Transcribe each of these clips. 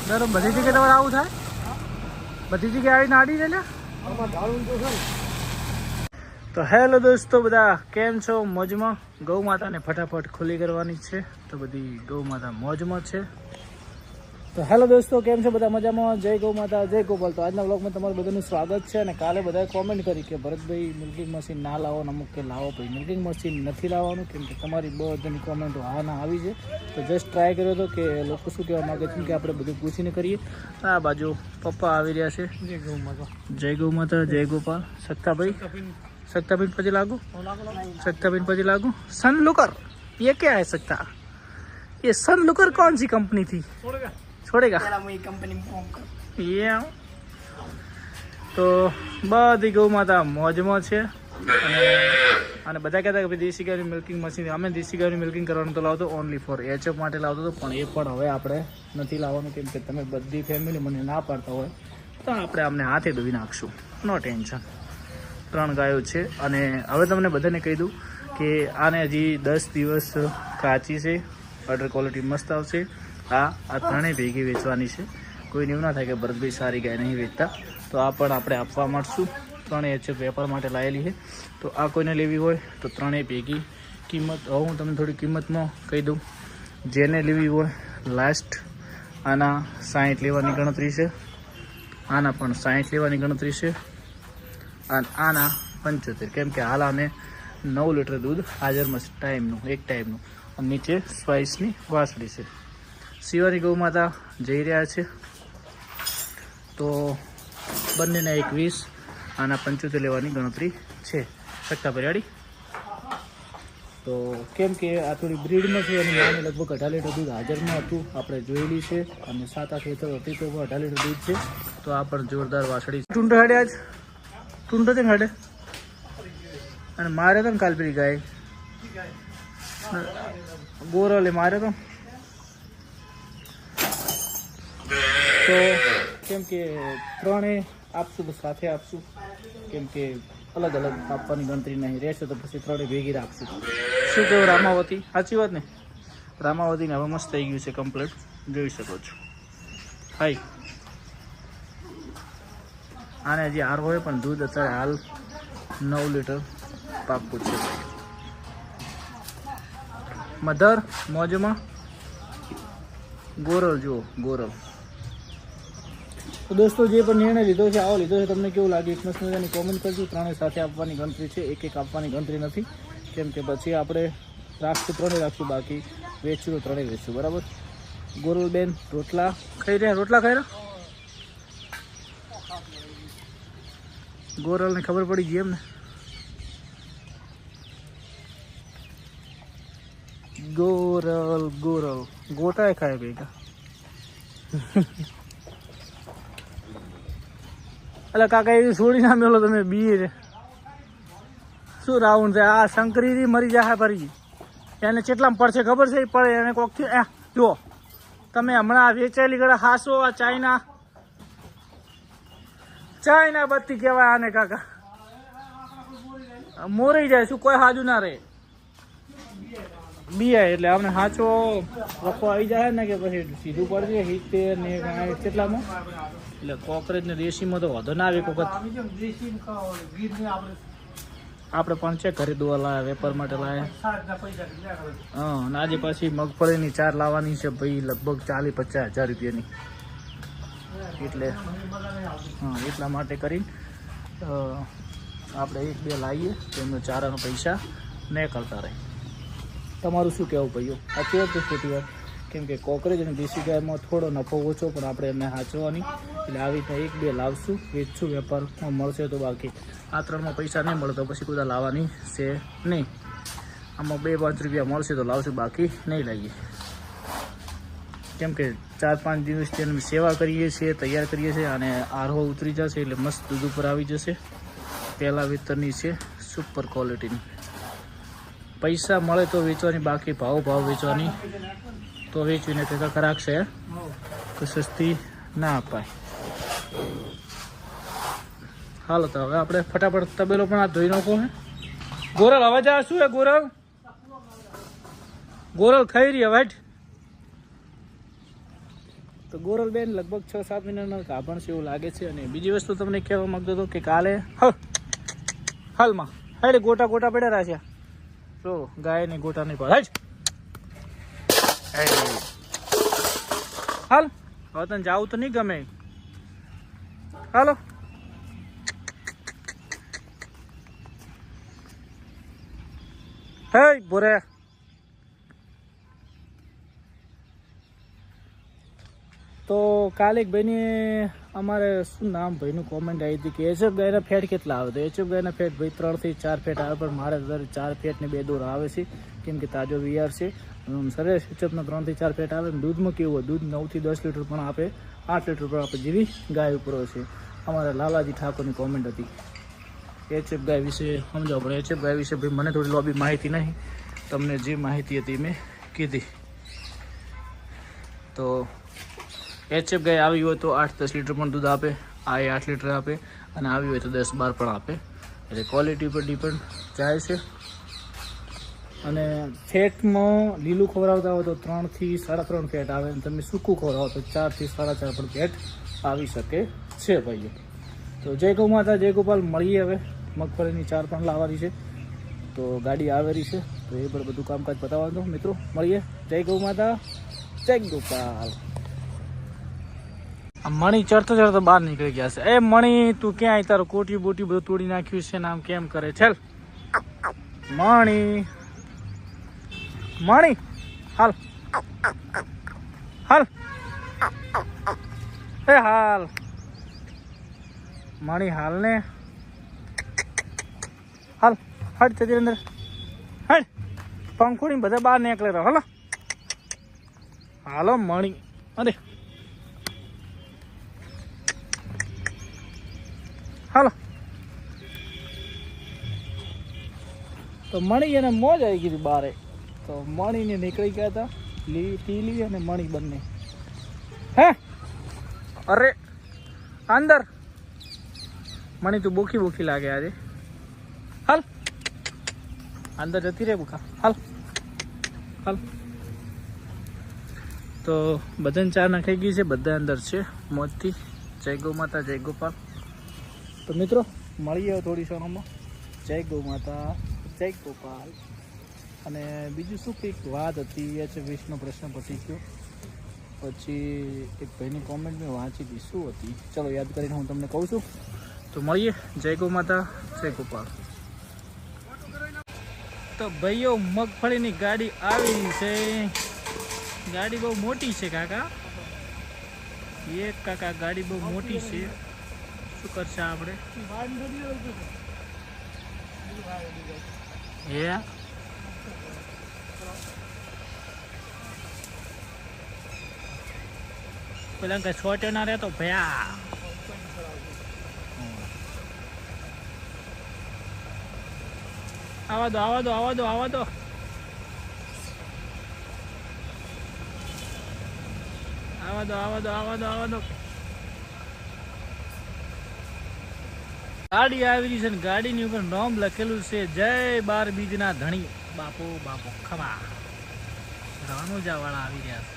બરાબર બધી જગ્યાએ તમારે આવું થાય? બધી જગ્યાએ આવીને આડી દે લે. તો હેલો દોસ્તો, બધા કેમ છો? મોજમાં? ગૌ માતાને ફટાફટ ખુલ્લી કરવાની છે, તો બધી ગૌ માતા મોજમાં છે. તો હેલો દોસ્તો, કેમ છો? બધા મજામાં? જય ગૌ માતા, જય ગોપાલ. તો આજના વ્લોગમાં તમારું બધાનું સ્વાગત છે. અને કાલે બધાએ કોમેન્ટ કરી કે ભરતભાઈ મિલ્કિંગ મશીન ના લાવો, અમુક કે લાવો. ભાઈ મિલ્કિંગ મશીન નથી લાવવાનું, કેમ કે તમારી બધાની કોમેન્ટો હા ના આવી છે. તો જસ્ટ ટ્રાય કર્યો હતો કે લોકો શું કહેવા માગે છે, કે આપણે બધું પૂછીને કરીએ. આ બાજુ પપ્પા આવી રહ્યા છે. જય ગૌ માતા, જય ગૌ માતા, જય ગોપાલ. સત્તાભાઈ सकता पिन पजी लागू, सकता पिन पजी लागू. सन लुकर, ये क्या है सकता? ये सन लुकर कौन सी कंपनी थी? छोड़ेगा कंपनी ये. તો બધી ગૌ માતા મોજમાં છે. અને બધા કહેતા કે ભાઈ દેશી ગાયની મિલ્કિંગ મશીન, અમે દેશી ગાયની મિલ્કિંગ કરવાનું તો લાવતો ઓનલી ફોર એચએફ માટે લાવતો હતો, પણ એ પણ હવે આપણે નથી લાવવાનું, કેમ કે તમે બધી ફેમિલી મને ના પાડતા હોય તો આપણે અમને હાથે દોઈ નાખશું. નો ટેન્શન. 3 ગાયો છે. અને હવે તમને બધાને કહી દઉં કે આને હજી 10 દિવસ કાચી છે. ઓર્ડર ક્વોલિટી મસ્ત આવશે. આ ત્રણેય ભેગી વેચવાની છે. કોઈને એવું ના થાય કે ભરતભાઈ સારી ગાય નહીં વેચતા, તો આ પણ આપણે આપવા માંડશું. ત્રણેય છે વેપાર માટે લાવેલી છે. તો આ કોઈને લેવી હોય તો ત્રણેય ભેગી કિંમત હવે હું તમને થોડી કિંમતમાં કહી દઉં. જેને લેવી હોય લાસ્ટ આના 60 લેવાની ગણતરી છે, આના પણ 60 લેવાની ગણતરી છે, અને આના 75. કેમ કે હાલ આને 9 લીટર દૂધ હાજરમાં ટાઈમનું, એક ટાઈમનું. અને નીચે સ્પાઇસની વાસળી છે. શિવાની ગૌ માતા જઈ રહ્યા છે. તો બંનેના 21, આના 75 લેવાની ગણતરી છે. શકતા પરિયાળી. તો કેમ કે આ થોડી બ્રીડમાં છે, અને આને લગભગ 18 લીટર દૂધ હાજરમાં હતું, આપણે જોયેલી છે. અને 7-8 લીટર હતી તો 18 લીટર દૂધ છે. તો આ પણ જોરદાર વાસળી છે. ટૂંડો હાડ્યા જ ટૂંડો છે હાડે. અને મારે તો ને કાલપરી ગાય ગોરલે મારે તો કેમ કે ત્રણેય આપશું, સાથે આપશું. કેમ કે અલગ અલગ આપવાની ગણતરી નહીં રહેશે, તો પછી ત્રણેય ભેગી રાખશું. શું કહેવું રામાવતી? સાચી વાત ને? રામાવતીને હવે મસ્ત થઈ ગયું છે કમ્પ્લીટ, જોઈ શકો છો. હાઈ, આને હજી હાર હોય પણ દૂધ અત્યારે હાલ 9 લીટર પાકું છે. મધર મોજમાં. ગોરલ જુઓ, ગોરલ. તો દોસ્તો, જે પણ નિર્ણય લીધો છે આવો લીધો છે. તમને કેવું લાગે એક મસ્ત મજાની કોમેન્ટ કરજો. ત્રણેય સાથે આપવાની ગણતરી છે, એક એક આપવાની ગણતરી નથી. કેમ કે પછી આપણે રાખશું, ત્રણેય રાખશું, બાકી વેચશું તો ત્રણેય વેચશું. બરાબર? ગોરલ બેન રોટલા ખાઈ રહ્યા, રોટલા ખાઈ રહ્યા. ગોરલને ખબર પડી ગઈ એમ ને? ગોરલ ગોરલ ગોટાએ ખાય ભેગા. એટલે કાકા એ છોડી ના મેલો તમે બી રે. શું રાઉન્ડ છે આ? શંકરી મરી જાય ફરી. એને કેટલામાં પડશે ખબર છે? પડે એને કોક જુઓ તમે હમણાં વેચાયેલી ગળા હાસો. આ ચાઇના બત્તી કહેવાય આને કાકા. મોરી જાય શું, કોઈ હાજુ ના રહે. બીઆઈ એટલે અમને સાચો વખો આવી જાય ને કે પછી સીધું પડશે 70 ને કેટલામાં. એટલે કોકરેજ ને દેશીમાં તો વધુ ના આવે. એક વખત આપણે પણ છે ઘરે દોવા લાયા, વેપાર માટે લાયા. હા, અને આજે પાછી મગફળીની 4 લાવવાની છે ભાઈ, લગભગ 40-50 હજાર રૂપિયાની. એટલે હા, એટલા માટે કરીને આપણે 1-2 લાવીએ તો એમનો ચારાનો પૈસા નહીં કરતા રહે. તમારું શું કહેવું ભાઈઓ? સાચી વાત કે ખોટી વાત? કેમ કે કોકરેજ અને દેશી ગાયમાં થોડો નફો ઓછો, પણ આપણે એમને સાચવવાની. એટલે આવી રીતે 1-2 લાવશું, વેચશું, વેપારમાં મળશે તો. બાકી આ 3માં પૈસા નહીં મળે તો પછી કોઈ લાવવાની છે નહીં. આમાં 2-5 રૂપિયા મળશે તો લાવશું, બાકી નહીં લાવીએ. કેમ કે 4-5 દિવસ તેની સેવા કરીએ છીએ, તૈયાર કરીએ છીએ, અને આરહો ઉતરી જશે એટલે મસ્ત દૂધ ઉપર આવી જશે. પહેલાં વેતરની છે, સુપર ક્વોલિટીની. પૈસા મળે તો વેચવાની, બાકી ભાવ વેચવાની. તો વેચવીને તે ખરાક છે તો સસ્તી ના અપાય. હાલો તો હવે આપણે ફટાફટ તબેલો પણ આ ધોઈ નાખો. હે ગોરલ અવાજ આવે શું? હે ગોરલ, ગોરલ ખાઈ રહી વાઈટ. તો ગોરલબેન લગભગ 6-7 મહિનાના ગાભણ છે એવું લાગે છે. અને બીજી વસ્તુ તમને કહેવા માંગતો હતો કે કાલે હાલમાં હાડે ગોટા પડ્યા રહ્યા છે. જો ગાય ને ગોટા નહીં પડે. હાલ હવે તને જાવું તો નહીં ગમે. હાલો હે બોરે. તો કાલે એક ભાઈને અમારે શું નામ ભાઈનું કોમેન્ટ આવી હતી કે એચએફ ગાયના ફેટ કેટલા આવે. તો એચએફ ગાયના ફેટ ભાઈ 3 થી 4 ફેટ આવે, પણ મારે દર 4 ફેટ ને 2 દોર આવે છે, કેમ કે તાજો વીઆર છે. સરેશ એચએફના 3 થી 4 ફેટ આવે. દૂધમાં કેવું હોય, દૂધ 9 થી 10 લીટર પણ આપે, 8 લીટર પણ આપે, જેવી ગાય ઉપર છે. અમારા લાલાજી ઠાકોરની કોમેન્ટ હતી એચએફ ગાય વિશે સમજાવો. પણ એચએફ ગાય વિશે ભાઈ મને થોડી લોબી માહિતી નહીં, તમને જે માહિતી હતી મેં કીધી. તો એચએફ ગાય આવી હોય તો 8-10 લીટર પણ દૂધ આપે, આ 8 લીટર આપે, અને આવી હોય તો 10-12 પણ આપે. એટલે ક્વોલિટી પર ડિપેન્ડ જાય છે. અને ફેટમાં લીલું ખવડાવતા હોય તો 3 થી 3.5 ફેટ આવે, અને તમે સૂકું ખવડાવો તો 4 થી 4.5 પણ ફેટ આવી શકે છે ભાઈઓ. તો જય ગૌ માતા, જય ગોપાલ. મળીએ હવે. મગફળીની 4 પણ લાવવાની છે, તો ગાડી આવેલી છે, તો એ પણ બધું કામકાજ બતાવવાનું. મિત્રો મળીએ. જય ગૌ માતા, જય ગોપાલ. મણી ચડતો બહાર નીકળી ગયા છે. એ મણી તું ક્યાં આવી? તારું કોટી બોટી બધું તોડી નાખ્યું છે ને આમ કેમ કરે છે? મણી હાલ હાલ એ હાલ મણી હાલ ને હાલ. હટ જતી અંદર હટ. પંખોડી બધા બહાર નીકળે રહો. હાલો હાલો મણી. અરે હાલો. તો મણી એને મોજ આવી ગઈ બારે. તો મણીને નીકળી ગયા હતા ટીલી અને મણી બંને. હે અરે અંદર મણી તું બોખી લાગે આજે. હાલ અંદર જતી રે બુખા. હાલ હાલ. તો બધાને ચા નાખાઈ ગઈ છે, બધા અંદર છે મોજથી. જય ગૌ માતા, જય ગોપાલ. તો મિત્રો મળીએ થોડી ક્ષણોમાં. જય ગૌ માતા, જય ગોપાલ. અને બીજું શું કંઈક વાત હતી, એચએફ પ્રશ્ન પતી ગયો. પછી એક ભાઈની કોમેન્ટ મેં વાંચી હતી, શું હતી ચલો યાદ કરીને હું તમને કહું છું. તો મળીએ. જય ગૌ માતા, જય ગોપાલ. તો ભાઈઓ મગફળીની ગાડી આવી છે. ગાડી બહુ મોટી છે કાકા. કાકા ગાડી બહુ મોટી છે. શું કરશે આપણે? પેલા કઈ છોટે ના રહેતો ભયા. આવા દો આવા દો આવા દો આવા દો. આવા દો આવા દો આવા દો આવા દો. ગાડી આવી છે ને ગાડીની ઉપર નામ લખેલું છે જય 12 બીજના ધણી. બાપો બાપો ખમા રણુજા વાળા આવી રહ્યા છે.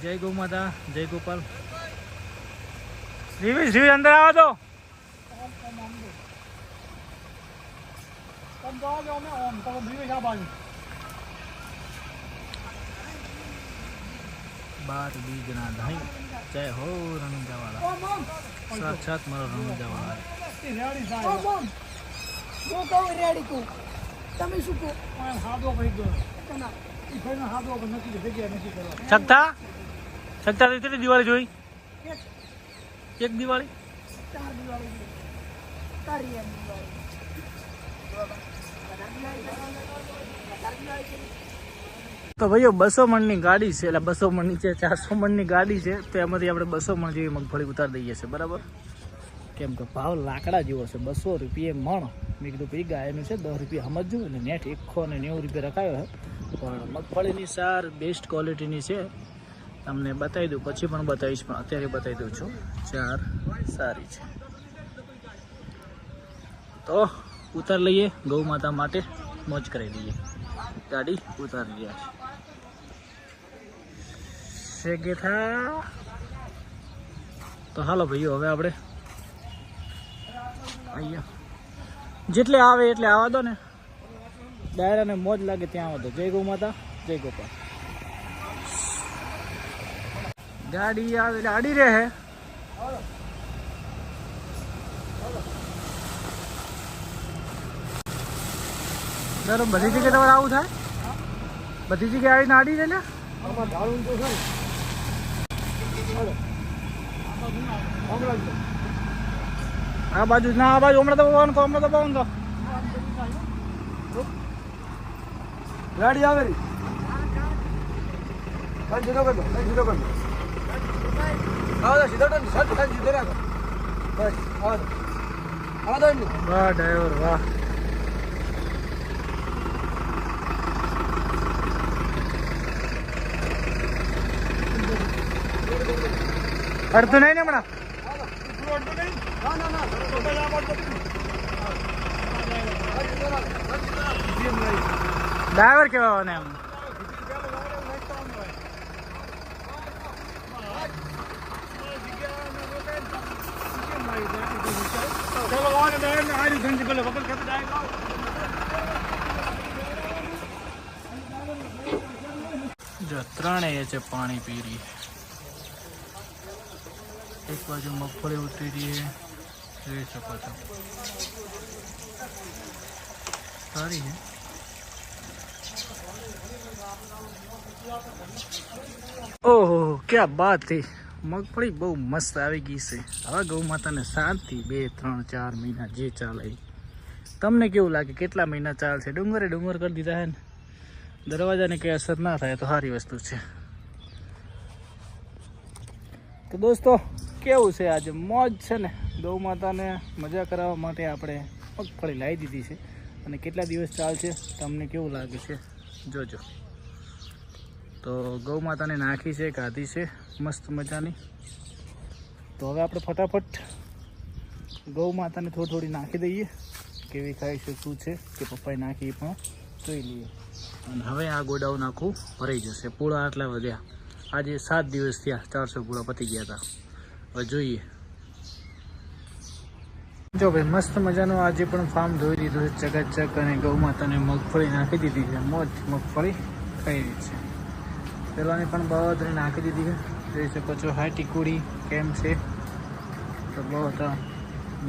જય ગૌ માતા, જય ગોપાલ. રીવીશ અંદર આવા દો. બાર બીજના ધણી. જય હો રણુજા વાળા. સાક્ષાત મારો રણુજા વાળા. શકતા કેટલી દિવાળી જોઈ? એક દિવાળી. તો ભાઈઓ 200 મણની ગાડી છે, એટલે 200 મણની છે, 400 મણની ગાડી છે. તો એમાંથી આપણે 200 મણ જેવી મગફળી ઉતારી દઈએ છીએ, બરાબર? કેમ કે ભાવ લાકડા જેવો છે, 200 રૂપિયે મણ. મેં કીધું ભાઈ ગાયનું છે 10 રૂપિયા સમજવું, એટલે નેટ 190 રૂપિયા રખાયો છે. પણ મગફળીની સાર બેસ્ટ ક્વોલિટીની છે. તમને બતાવી દઉં, પછી પણ બતાવીશ, પણ અત્યારે બતાવી દઉં છું. ચાર સારી છે. તો ઉતાર લઈએ ગૌ માતા માટે, મોજ કરી લઈએ. ગાડી ઉતારી રહ્યા છે. શેકે થા. તો હાલો ભાઈઓ, હવે આપણે અહીંયા જેટલે આવે એટલે આવવા દો ને. ડાયરાને મોજ લાગે ત્યાં આવવા દો. જય ગૌ માતા, જય ગોપાલ. ગાડી આવે એટલે આડી રહે. બરાબર, બધી જગ્યાએ તમારે આવું થાય? બધી જગ્યાએ આવીને આડી રહે ને? આ બાજુ ના, આ બાજુ હમણાં તો પવન કહો, હમણાં તો પવન કહો. ગાડી આવે રી સીધો કરજો, સીધો કરજો. સીધો સીધો રાખો. બસ આવો વાહ ડ્રાઈવર વાહ. અડધું નહીં ને હમણાં? ડ્રાઈવર કેવા ને એમ? જો ત્રણેય છે પાણી પી રહી. એક બાજુ મગફળી ઉતરી રહી છે, જોઈ શકો છો. સારી છે. ઓહો, ક્યાં બાત થઈ. મગફળી બહુ મસ્ત આવી ગઈ છે. હવે ગૌ માતાને શાંતિ 2, 3, 4 મહિના જે ચાલે. તમને કેવું લાગે કેટલા મહિના ચાલશે? ડુંગરે ડુંગર કરી દીધા છે ને, દરવાજાને કંઈ અસર ના થાય તો સારી વસ્તુ છે. તો દોસ્તો કેવું છે, આજે મોજ છે ને. ગૌ માતાને મજા કરાવવા માટે આપણે મગફળી લાવી દીધી છે, અને કેટલા દિવસ ચાલશે તમને કેવું લાગે છે જોજો. તો ગૌ માતાને નાખી છે, કાઢી છે મસ્ત મજાની. તો હવે આપણે ફટાફટ ગૌ માતાને થોડી નાખી દઈએ. કેવી ખાઈ છે, શું છે, કે પપ્પાએ નાખી એ પણ જોઈ લઈએ. અને હવે આ ગોડાઉન આખું ભરાઈ જશે. પૂળા આટલા વધ્યા. આજે 7 દિવસ થયા, 400 પૂળા પતી ગયા હતા. હવે જોઈએ. જો ભાઈ મસ્ત મજાનું આજે પણ ફાર્મ ધોઈ દીધું છે ચકાચક, અને ગૌ માતાને મગફળી નાખી દીધી છે. મોજ મગફળી ખાઈ રહી છે. પેલાની પણ બધી નાખી દીધી છે, જોઈ શકો છો. હાઈ ટીકુડી કેમ છે, તો બહુ હતા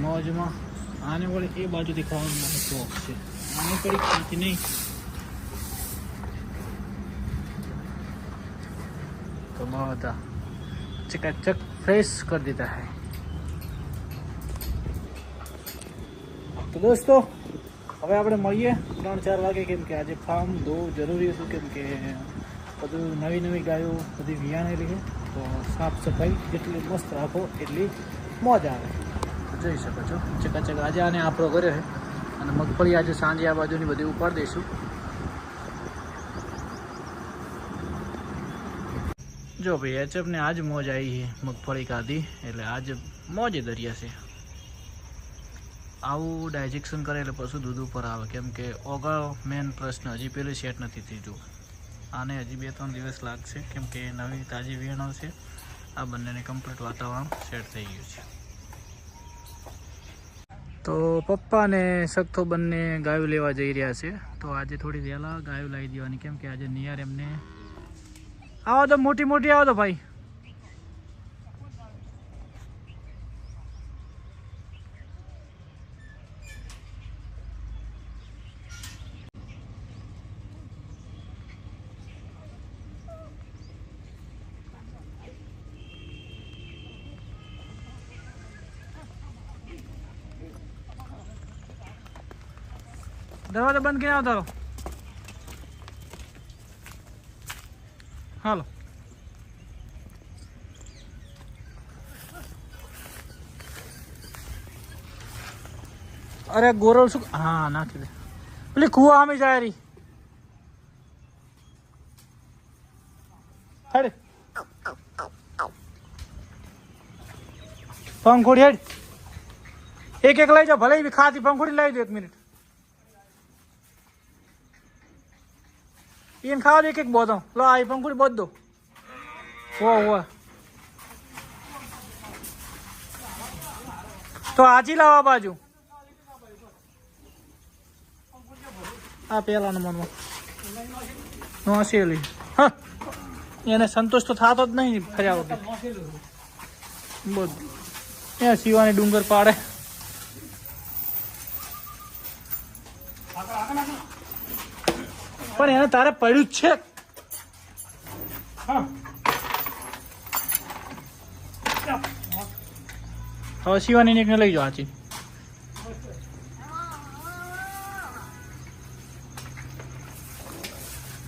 મોજમાં. આને વળે એ બાજુથી ખાવાનું મને શોખ છે. આને કડી ખાતી નહીં તો બહુ હતા ચકાચક ફ્રેશ કરી દીધા है. તો દોસ્તો હવે આપણે મળીએ 3-4 વાગે, કેમ કે આજે ફાર્મ ધોવું જરૂરી હતું, કેમ કે બધું નવી ગાયો બધી વિયાણેલી છે. તો સાફ સફાઈ જેટલી મસ્ત રાખો એટલી મોજ આવે. જોઈ શકો છો ચકાચક. આજે આને આપણો કર્યો છે, અને મગફળી આજે સાંજે આ બાજુની બધી ઉપાડી દઈશું. જો ભાઈ એચએફને આજ મોજ આવી છે, મગફળી કાઢી એટલે આજ મોજે દરિયા છે. આવું ડાયજેક્શન કરે એટલે પશુ દૂધ ઉપર આવે, કેમ કે ઓગળ મેન પ્રશ્ન હજી પેલી સેટ નથી થઈ. જો આને હજી 2-3 દિવસ લાગશે, કેમ કે નવી તાજી વિયાણો છે. આ બંનેને કમ્પ્લીટ વાતાવરણ સેટ થઈ ગયું છે. તો પપ્પા ને સખ્તો બંને ગાયો લેવા જઈ રહ્યા છે. તો આજે થોડી વહેલા ગાયો લાવી દેવાની, કેમ કે આજે નિયર એમને આવો તો મોટી આવો તો ભાઈ. દરવાજો બંધ કરીને આવતા રહો. હાલો. અરે ગોરલ શું? હા નાખી દે. પેલી કુવા આમી જાય રહી. હેડ પંખોડી હેડ. એક લઈ જાઓ, ભલે ખાતી પંખોડી લાવી દો. 1 મિનિટ એને ખાવા દે. એક બોધો લો, આ પંખોડી બોધ દો. ઓ તો આજી લાવો આ બાજુ આ પેલા નંબરમાં નોસેલી હા એને સંતોષ તો થતો જ નહીં ફર્યા વગર બધું ત્યાં શિવાની ડુંગર પાડે પણ એને તારે પડ્યું જ છે હવે શિવાની એકને લઈ જાઓ આચી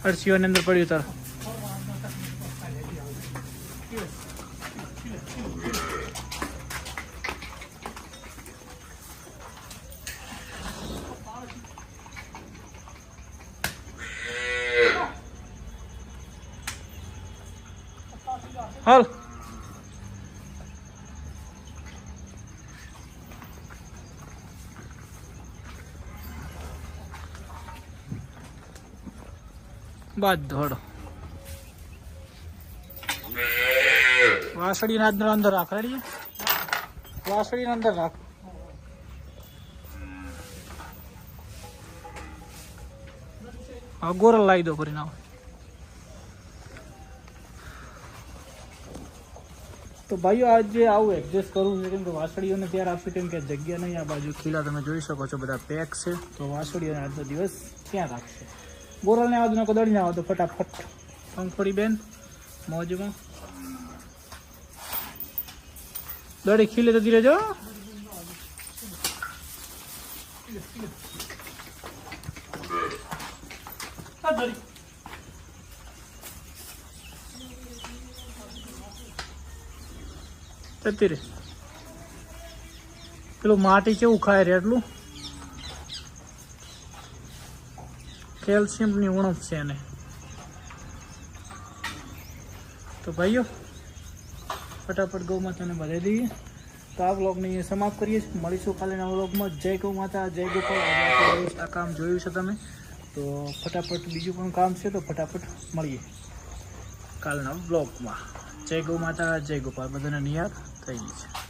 અરે શિવાની અંદર પડ્યું તારે હાલ બાદ ધોડો વાસળી ના અંદર રાખ રેડી વાસળી અંદર રાખ હા ગોરલ લાવી દો કરીને આવો તો ભાઈઓ આજે આવું એડજસ્ટ કરવું છે કેમ કે વાસળીઓને ત્યાર આપશે કેમ કે જગ્યા નહીં આ બાજુ ખીલા તમે જોઈ શકો છો બધા પેક છે તો વાસળીઓને આજનો દિવસ ક્યાં રાખશે ગોરલને આજનો દળી ના આવે તો ફટાફટ પંખોડી બેન મોજમાં દડી ખીલે તો ધીરે જો રે પેલું માટી કેવું ખાય રે એટલું કેલ્શિયમની ઉણપ છે એને તો ભાઈઓ ફટાફટ ગૌ માતાને વધારી દઈએ તો આ વ્લોગને અહીંયા સમાપ્ત કરીએ છીએ મળીશું કાલેના વ્લોગમાં જય ગૌ માતા જય ગોપાલ આ કામ જોયું છે તમે તો ફટાફટ બીજું પણ કામ છે તો ફટાફટ મળીએ કાલના વ્લોગમાં જય ગૌ માતા જય ગોપાલ બધાને નિહાર થઈ ગઈ છે